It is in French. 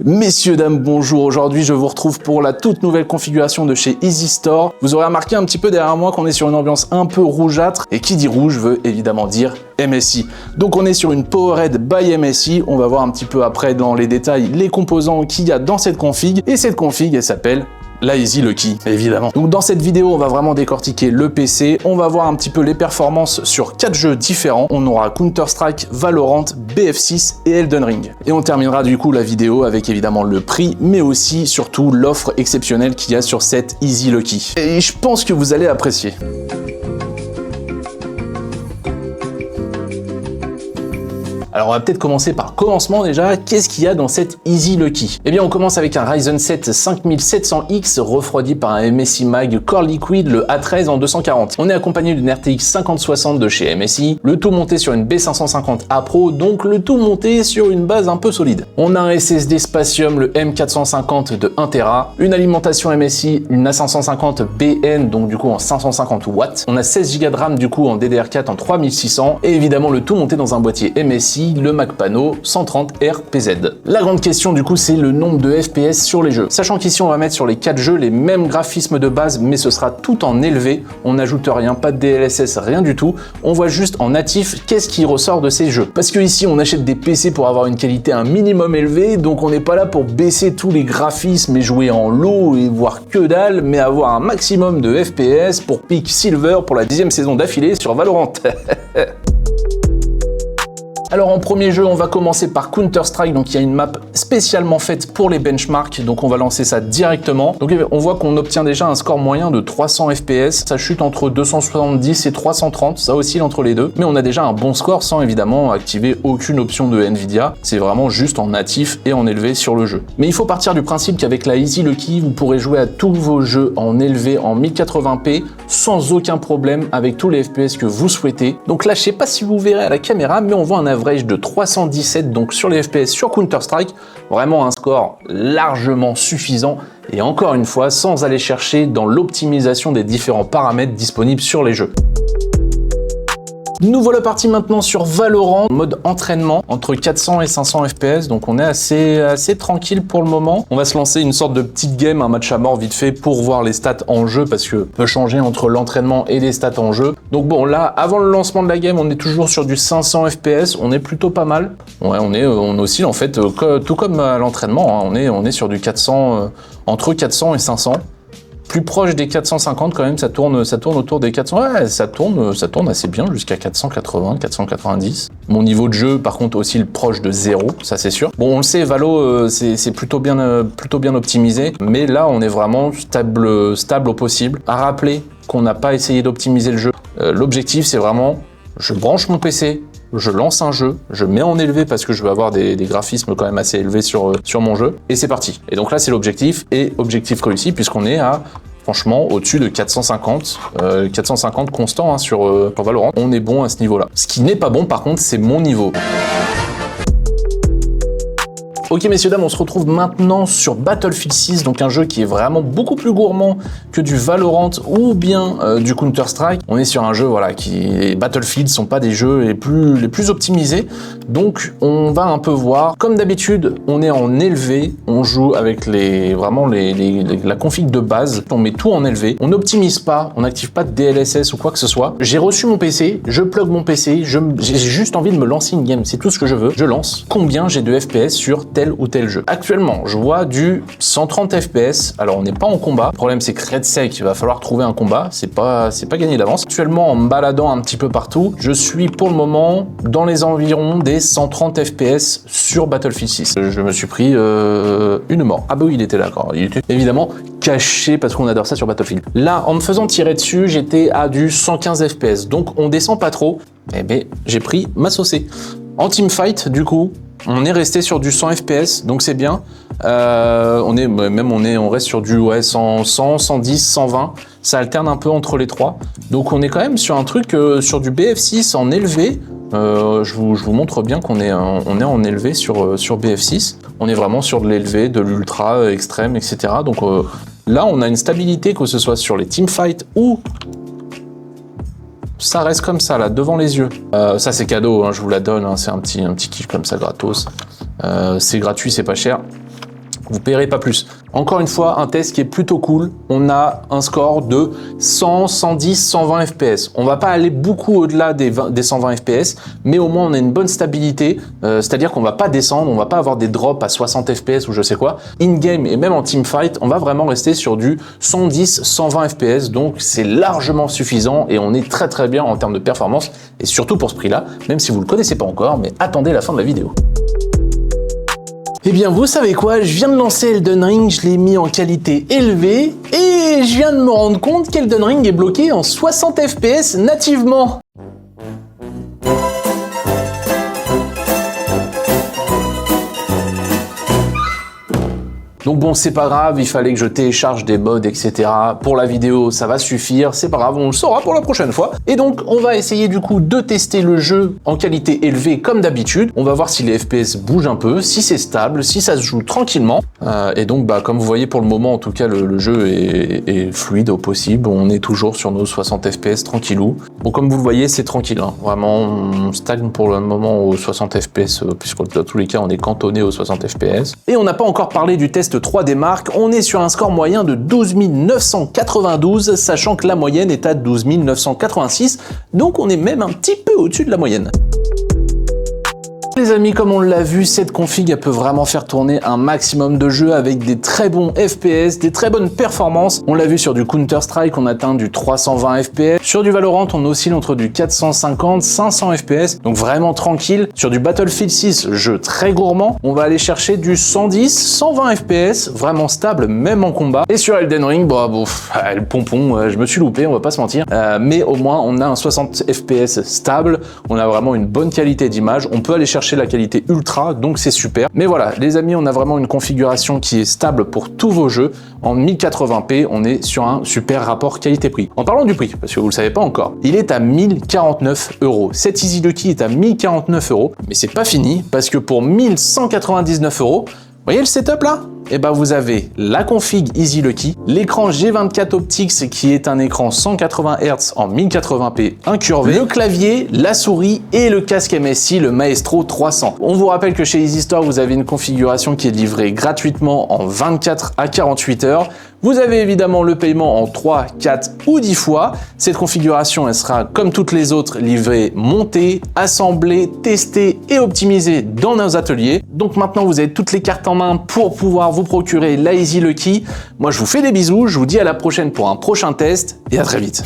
Messieurs, dames, bonjour. Aujourd'hui, je vous retrouve pour la toute nouvelle configuration de chez Easy Store. Vous aurez remarqué un petit peu derrière moi qu'on est sur une ambiance un peu rougeâtre. Et qui dit rouge veut évidemment dire MSI. Donc on est sur une Powerade by MSI. On va voir un petit peu après dans les détails les composants qu'il y a dans cette config. Et cette config, elle s'appelle la Easy Lucky, évidemment. Donc dans cette vidéo, on va vraiment décortiquer le PC, on va voir un petit peu les performances sur 4 jeux différents. On aura Counter-Strike, Valorant, BF6 et Elden Ring. Et on terminera du coup la vidéo avec évidemment le prix, mais aussi surtout l'offre exceptionnelle qu'il y a sur cette Easy Lucky. Et je pense que vous allez apprécier. Alors on va peut-être commencer par commencement déjà, qu'est-ce qu'il y a dans cette Easy Lucky? Eh bien on commence avec un Ryzen 7 5700X refroidi par un MSI Mag Core Liquid, le A13 en 240. On est accompagné d'une RTX 5060 de chez MSI, le tout monté sur une B550A Pro, donc le tout monté sur une base un peu solide. On a un SSD Spatium, le M450 de 1TB, une alimentation MSI, une A550 BN, donc du coup en 550 watts. On a 16 Go de RAM du coup en DDR4 en 3600, et évidemment le tout monté dans un boîtier MSI, le Magpano 130 RPZ. La grande question du coup c'est le nombre de FPS sur les jeux. Sachant qu'ici on va mettre sur les 4 jeux les mêmes graphismes de base mais ce sera tout en élevé, on n'ajoute rien, pas de DLSS, rien du tout, on voit juste en natif qu'est-ce qui ressort de ces jeux. Parce que ici on achète des PC pour avoir une qualité un minimum élevée, donc on n'est pas là pour baisser tous les graphismes et jouer en low et voir que dalle, mais avoir un maximum de FPS pour pick Silver pour la 10e saison d'affilée sur Valorant. Alors en premier jeu, on va commencer par Counter-Strike, donc il y a une map spécialement faite pour les benchmarks, donc on va lancer ça directement. Donc on voit qu'on obtient déjà un score moyen de 300 FPS, ça chute entre 270 et 330, ça oscille entre les deux, mais on a déjà un bon score sans évidemment activer aucune option de Nvidia, c'est vraiment juste en natif et en élevé sur le jeu. Mais il faut partir du principe qu'avec la Easy Lucky, vous pourrez jouer à tous vos jeux en élevé en 1080p sans aucun problème avec tous les FPS que vous souhaitez. Donc là, je sais pas si vous verrez à la caméra, mais on voit un average de 317 donc sur les FPS sur Counter-Strike, vraiment un score largement suffisant et encore une fois sans aller chercher dans l'optimisation des différents paramètres disponibles sur les jeux. Nous voilà partis maintenant sur Valorant, mode entraînement, entre 400 et 500 FPS, donc on est assez tranquille pour le moment. On va se lancer une sorte de petite game, un match à mort vite fait pour voir les stats en jeu, parce que peut changer entre l'entraînement et les stats en jeu. Donc bon, là, avant le lancement de la game, on est toujours sur du 500 FPS, on est plutôt pas mal. Ouais, on oscille en fait, tout comme à l'entraînement, hein, on est sur du 400, entre 400 et 500. Plus proche des 450 quand même, ça tourne autour des 400, ouais, ça tourne assez bien jusqu'à 480, 490. Mon niveau de jeu par contre oscille proche de 0, ça c'est sûr. Bon on le sait, Valo c'est plutôt bien optimisé, mais là on est vraiment stable au possible. À rappeler qu'on n'a pas essayé d'optimiser le jeu. L'objectif c'est vraiment, je branche mon PC, je lance un jeu, je mets en élevé parce que je veux avoir des graphismes quand même assez élevés sur mon jeu, et c'est parti. Et donc là c'est l'objectif, et objectif réussi puisqu'on est à franchement au-dessus de 450 constant hein, sur Valorant. On est bon à ce niveau-là. Ce qui n'est pas bon par contre, c'est mon niveau. Ok messieurs dames, on se retrouve maintenant sur Battlefield 6, donc un jeu qui est vraiment beaucoup plus gourmand que du Valorant ou bien du Counter-Strike. On est sur un jeu voilà les Battlefield sont pas des jeux les plus optimisés, donc on va un peu voir. Comme d'habitude, on est en élevé, on joue avec la config de base, on met tout en élevé, on n'optimise pas, on n'active pas de DLSS ou quoi que ce soit. J'ai reçu mon PC, je plug mon PC, j'ai juste envie de me lancer une game, c'est tout ce que je veux, je lance. Combien j'ai de FPS sur tel ou tel jeu. Actuellement, je vois du 130 FPS. Alors, on n'est pas en combat. Le problème, c'est que RedSec, il va falloir trouver un combat. C'est pas gagné d'avance. Actuellement, en me baladant un petit peu partout, je suis pour le moment dans les environs des 130 FPS sur Battlefield 6. Je me suis pris une mort. Ah bah oui, il était là quand. Il était évidemment caché parce qu'on adore ça sur Battlefield. Là, en me faisant tirer dessus, j'étais à du 115 FPS. Donc, on descend pas trop. Eh ben, j'ai pris ma saucée. En teamfight, du coup, on est resté sur du 100 FPS, donc c'est bien. On reste sur du 100, 110, 120. Ça alterne un peu entre les trois. Donc on est quand même sur un truc, sur du BF6 en élevé. Je vous montre bien qu'on est en élevé sur BF6. On est vraiment sur de l'élevé, de l'ultra extrême, etc. Donc là, on a une stabilité, que ce soit sur les teamfights ou ça reste comme ça là devant les yeux. Ça c'est cadeau, hein, je vous la donne, hein, c'est un petit kiff comme ça gratos. C'est gratuit, c'est pas cher. Vous paierez pas plus. Encore une fois, un test qui est plutôt cool. On a un score de 100, 110, 120 FPS. On va pas aller beaucoup au-delà des 120 FPS, mais au moins on a une bonne stabilité. C'est-à-dire qu'on va pas descendre, on va pas avoir des drops à 60 FPS ou je sais quoi. In-game et même en teamfight, on va vraiment rester sur du 110, 120 FPS. Donc c'est largement suffisant et on est très très bien en termes de performance. Et surtout pour ce prix-là, même si vous le connaissez pas encore, mais attendez la fin de la vidéo. Eh bien, vous savez quoi, je viens de lancer Elden Ring, je l'ai mis en qualité élevée, et je viens de me rendre compte qu'Elden Ring est bloqué en 60 FPS nativement. Donc bon, c'est pas grave, il fallait que je télécharge des mods, etc. Pour la vidéo, ça va suffire, c'est pas grave, on le saura pour la prochaine fois. Et donc, on va essayer du coup de tester le jeu en qualité élevée comme d'habitude. On va voir si les FPS bougent un peu, si c'est stable, si ça se joue tranquillement. Et donc, bah, comme vous voyez pour le moment, en tout cas, le jeu est fluide au possible. On est toujours sur nos 60 FPS tranquillou. Bon, comme vous le voyez, c'est tranquille, hein. Vraiment, on stagne pour le moment aux 60 FPS, puisque dans tous les cas, on est cantonné aux 60 FPS. Et on n'a pas encore parlé du test 3D Mark, on est sur un score moyen de 12 992, sachant que la moyenne est à 12 986, donc on est même un petit peu au-dessus de la moyenne. Les amis, comme on l'a vu, cette config elle peut vraiment faire tourner un maximum de jeux avec des très bons FPS, des très bonnes performances. On l'a vu sur du Counter-Strike, on atteint du 320 FPS. Sur du Valorant, on oscille entre du 450, 500 FPS, donc vraiment tranquille. Sur du Battlefield 6, jeu très gourmand, on va aller chercher du 110, 120 FPS, vraiment stable, même en combat. Et sur Elden Ring, bah, bon, le pompon, je me suis loupé, on va pas se mentir. Mais au moins, on a un 60 FPS stable, on a vraiment une bonne qualité d'image, on peut aller chercher la qualité ultra, donc c'est super. Mais voilà, les amis, on a vraiment une configuration qui est stable pour tous vos jeux. En 1080p, on est sur un super rapport qualité-prix. En parlant du prix, parce que vous le savez pas encore, il est à 1049 €. Cet Easy Lucky est à 1049 €, mais c'est pas fini, parce que pour 1199 €, vous voyez le setup là? Et ben vous avez la config Easy Lucky, l'écran G24 Optics qui est un écran 180 Hz en 1080p incurvé, le clavier, la souris et le casque MSI, le Maestro 300. On vous rappelle que chez Easy Store, vous avez une configuration qui est livrée gratuitement en 24 à 48 heures. Vous avez évidemment le paiement en 3, 4 ou 10 fois. Cette configuration, elle sera comme toutes les autres livrée, montée, assemblée, testée et optimisée dans nos ateliers. Donc maintenant, vous avez toutes les cartes en main pour pouvoir vous procurer la Easy Lucky. Moi, je vous fais des bisous, je vous dis à la prochaine pour un prochain test et à très vite.